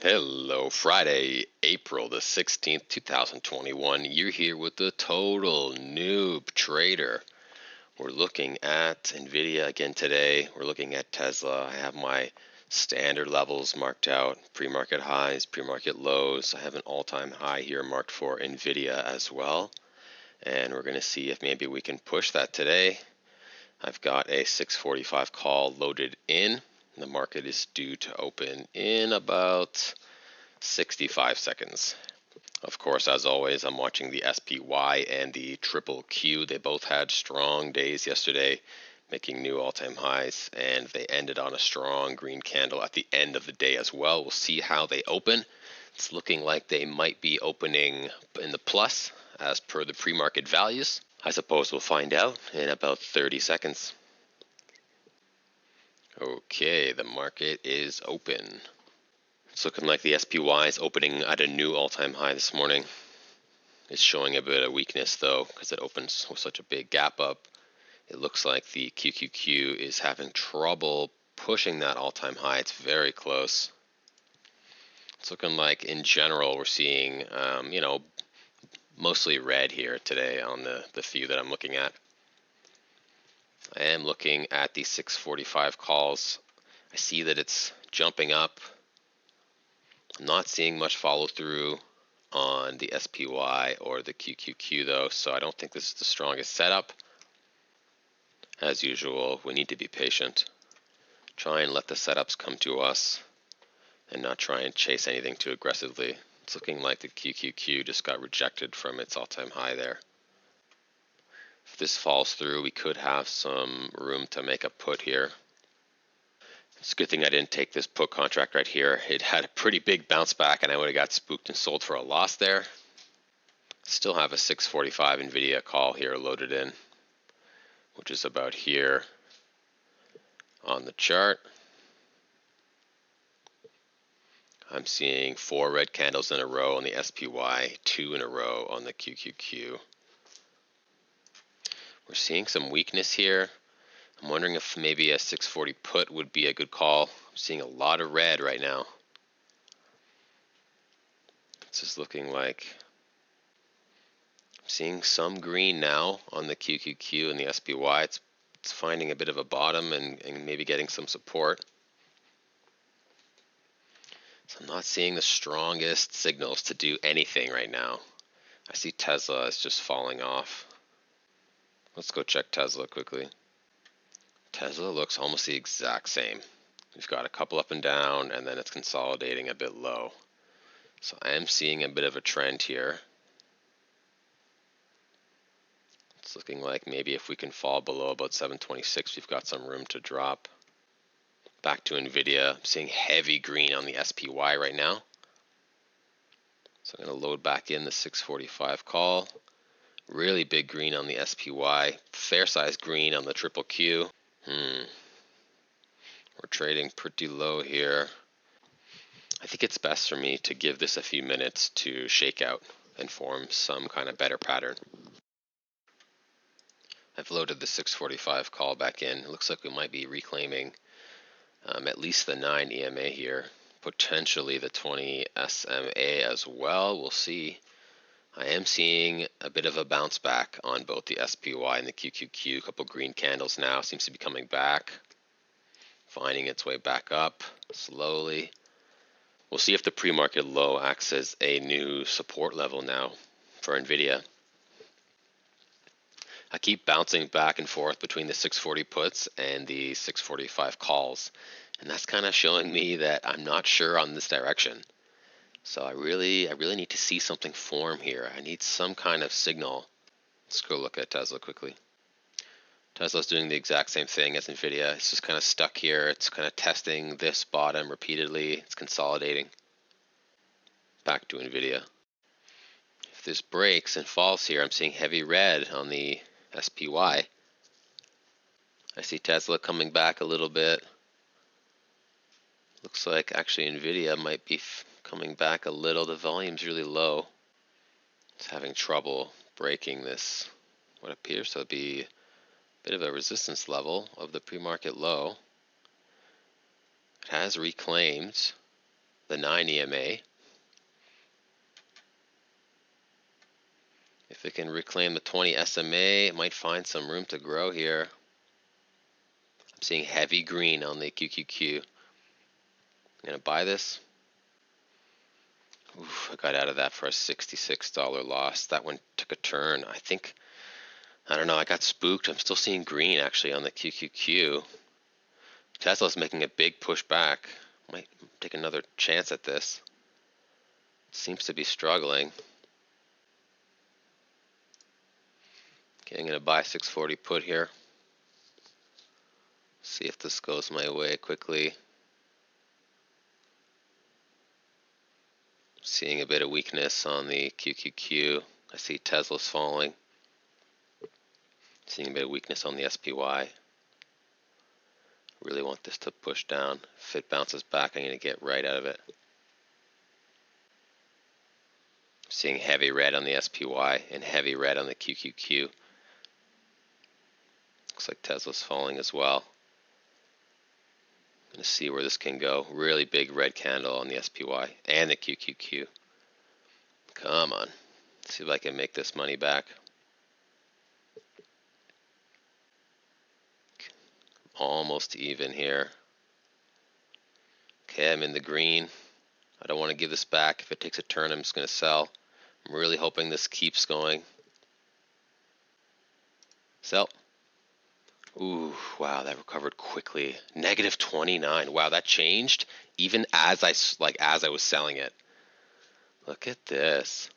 Hello, Friday, April the 16th, 2021. You're here with the Total Newb Trader. We're looking at NVDA again today. We're looking at Tesla. I have my standard levels marked out, pre-market highs, pre-market lows. I have an all-time high here marked for NVIDIA as well. And we're going to see if maybe we can push that today. I've got a 645 call loaded in. The market is due to open in about 65 seconds. Of course, as always, I'm watching the SPY and the Triple Q. They both had strong days yesterday, making new all-time highs, and they ended on a strong green candle at the end of the day as well. We'll see how they open. It's looking like they might be opening in the plus as per the pre-market values. I suppose we'll find out in about 30 seconds. Okay, the market is open. It's looking like the SPY is opening at a new all-time high this morning. It's showing a bit of weakness though because it opens with such a big gap up. It looks like the QQQ is having trouble pushing that all-time high. It's very close. It's looking like in general we're seeing, mostly red here today on the few that I'm looking at. I am looking at the 645 calls. I see that it's jumping up. I'm not seeing much follow through on the SPY or the QQQ though, so I don't think this is the strongest setup. As usual, we need to be patient. Try and let the setups come to us and not try and chase anything too aggressively. It's looking like the QQQ just got rejected from its all-time high there. If this falls through, we could have some room to make a put here. It's a good thing I didn't take this put contract right here. It had a pretty big bounce back and I would have got spooked and sold for a loss there. Still have a 645 NVIDIA call here loaded in, which is about here on the chart. I'm seeing 4 red candles in a row on the SPY, 2 in a row on the QQQ. We're seeing some weakness here. I'm wondering if maybe a 640 put would be a good call. I'm seeing a lot of red right now. It's just looking like I'm seeing some green now on the QQQ and the SPY. It's finding a bit of a bottom and maybe getting some support. So I'm not seeing the strongest signals to do anything right now. I see Tesla is just falling off. Let's go check Tesla quickly. Tesla looks almost the exact same. We've got a couple up and down, and then it's consolidating a bit low. So I am seeing a bit of a trend here. It's looking like maybe if we can fall below about 726, we've got some room to drop. Back to NVIDIA. I'm seeing heavy green on the SPY right now. So I'm going to load back in the 645 call. Really big green on the SPY. Fair size green on the Triple Q. We're trading pretty low here. I think it's best for me to give this a few minutes to shake out and form some kind of better pattern. I've loaded the 645 call back in. It looks like we might be reclaiming at least the 9 EMA here, potentially the 20 SMA as well. We'll see. I am seeing a bit of a bounce back on both the SPY and the QQQ. A couple green candles now, seems to be coming back, finding its way back up slowly. We'll see if the pre-market low acts as a new support level now for NVIDIA. I keep bouncing back and forth between the 640 puts and the 645 calls, and that's kind of showing me that I'm not sure on this direction. So I really need to see something form here. I need some kind of signal. Let's go look at Tesla quickly. Tesla's doing the exact same thing as NVIDIA. It's just kind of stuck here. It's kind of testing this bottom repeatedly. It's consolidating. Back to NVIDIA. If this breaks and falls here, I'm seeing heavy red on the SPY. I see Tesla coming back a little bit. Looks like actually NVIDIA might be coming back a little. The volume's really low. It's having trouble breaking this, what appears to be a bit of a resistance level of the pre-market low. It has reclaimed the 9 EMA. If it can reclaim the 20 SMA, it might find some room to grow here. I'm seeing heavy green on the QQQ. I'm going to buy this. Oof, I got out of that for a $66 loss. That one took a turn. I don't know, I got spooked. I'm still seeing green actually on the QQQ. Tesla's making a big push back. Might take another chance at this. Seems to be struggling. Okay, I'm going to buy 640 put here. See if this goes my way quickly. Seeing a bit of weakness on the QQQ. I see Tesla's falling. Seeing a bit of weakness on the SPY. Really want this to push down. If it bounces back, I'm going to get right out of it. Seeing heavy red on the SPY and heavy red on the QQQ. Looks like Tesla's falling as well. Going to see where this can go. Really big red candle on the SPY and the QQQ. Come on. Let's see if I can make this money back. Almost even here. Okay, I'm in the green. I don't want to give this back. If it takes a turn, I'm just going to sell. I'm really hoping this keeps going. Sell. Ooh, wow, that recovered quickly. Negative 29. Wow, that changed even as I was selling it. Look at this.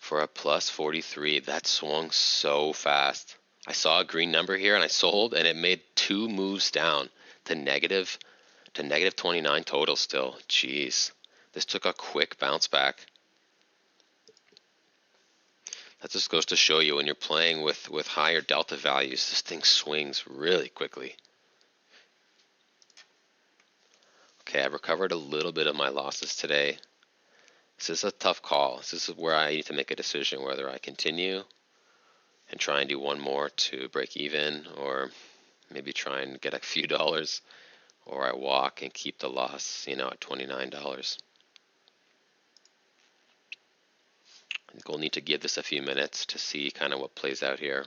For a plus 43, that swung so fast. I saw a green number here and I sold, and it made 2 moves down to negative 29 total still. Jeez. This took a quick bounce back. That just goes to show you when you're playing with higher delta values, this thing swings really quickly. Okay, I've recovered a little bit of my losses today. This is a tough call. This is where I need to make a decision whether I continue and try and do one more to break even, or maybe try and get a few dollars, or I walk and keep the loss, at $29. I think we'll need to give this a few minutes to see kind of what plays out here.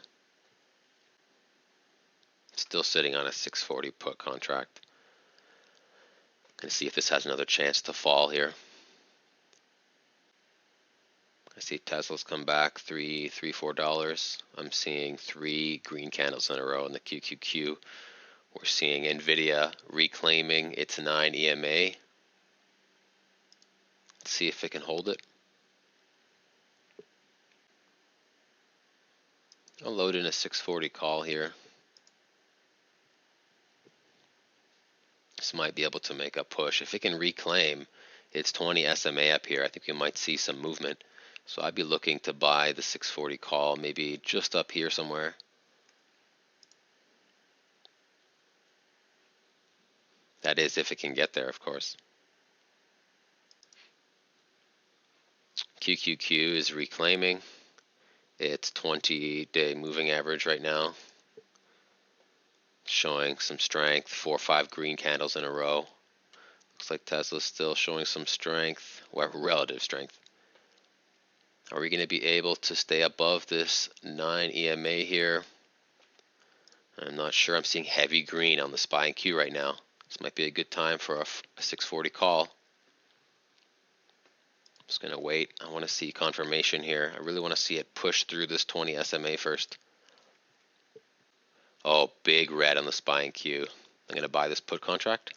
Still sitting on a 640 put contract. Gonna see if this has another chance to fall here. I see Tesla's come back $4. I'm seeing 3 green candles in a row in the QQQ. We're seeing NVDA reclaiming its 9 EMA. Let's see if it can hold it. I'll load in a 640 call here. This might be able to make a push. If it can reclaim its 20 SMA up here, I think we might see some movement. So I'd be looking to buy the 640 call, maybe just up here somewhere. That is if it can get there, of course. QQQ is reclaiming its 20-day moving average right now, showing some strength. 4 or 5 green candles in a row. Looks like Tesla's still showing some strength, well, relative strength. Are we going to be able to stay above this 9 EMA here? I'm not sure. I'm seeing heavy green on the SPY and Q right now. This might be a good time for a 640 call. I'm just going to wait. I want to see confirmation here. I really want to see it push through this 20 SMA first. Oh, big red on the SPY and Q. I'm going to buy this put contract.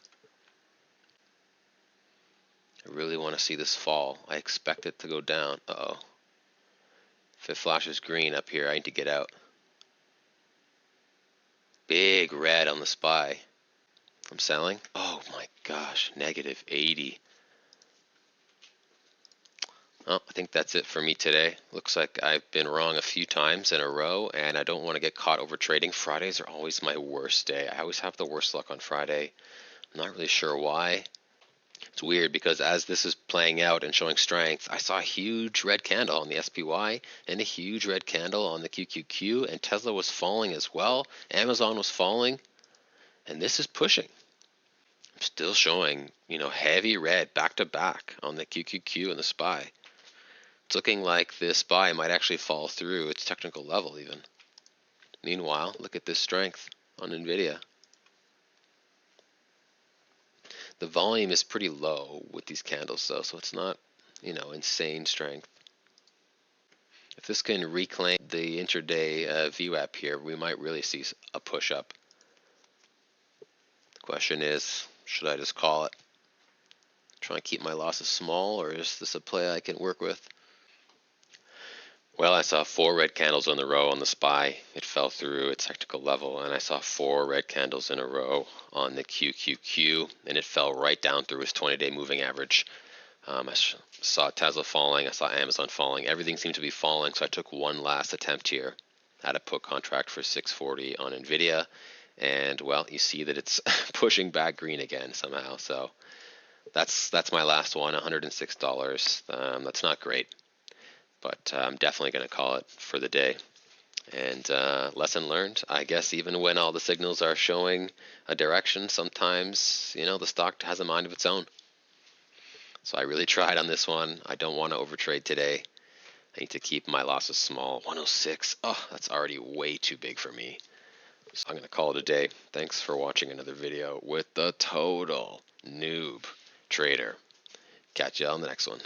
I really want to see this fall. I expect it to go down. Uh-oh. If it flashes green up here, I need to get out. Big red on the SPY. I'm selling. Oh my gosh, negative 80. Oh, I think that's it for me today. Looks like I've been wrong a few times in a row, and I don't want to get caught over trading. Fridays are always my worst day. I always have the worst luck on Friday. I'm not really sure why. It's weird because as this is playing out and showing strength, I saw a huge red candle on the SPY and a huge red candle on the QQQ, and Tesla was falling as well. Amazon was falling, and this is pushing. I'm still showing, heavy red back to back on the QQQ and the SPY. It's looking like this SPY might actually fall through its technical level even. Meanwhile, look at this strength on NVIDIA. The volume is pretty low with these candles though, so it's not, insane strength. If this can reclaim the intraday VWAP here, we might really see a push up. The question is, should I just call it? Try and keep my losses small, or is this a play I can work with? Well, I saw 4 red candles in a row on the SPY. It fell through its technical level, and I saw 4 red candles in a row on the QQQ, and it fell right down through its 20-day moving average. I saw Tesla falling, I saw Amazon falling. Everything seemed to be falling, so I took one last attempt here. Had a put contract for 640 on NVIDIA, and well, you see that it's pushing back green again somehow. So that's my last one, $106. That's not great, but I'm definitely going to call it for the day. And lesson learned, I guess even when all the signals are showing a direction, sometimes, the stock has a mind of its own. So I really tried on this one. I don't want to overtrade today. I need to keep my losses small. 106. Oh, that's already way too big for me. So I'm going to call it a day. Thanks for watching another video with the Total Newb Trader. Catch you on the next one.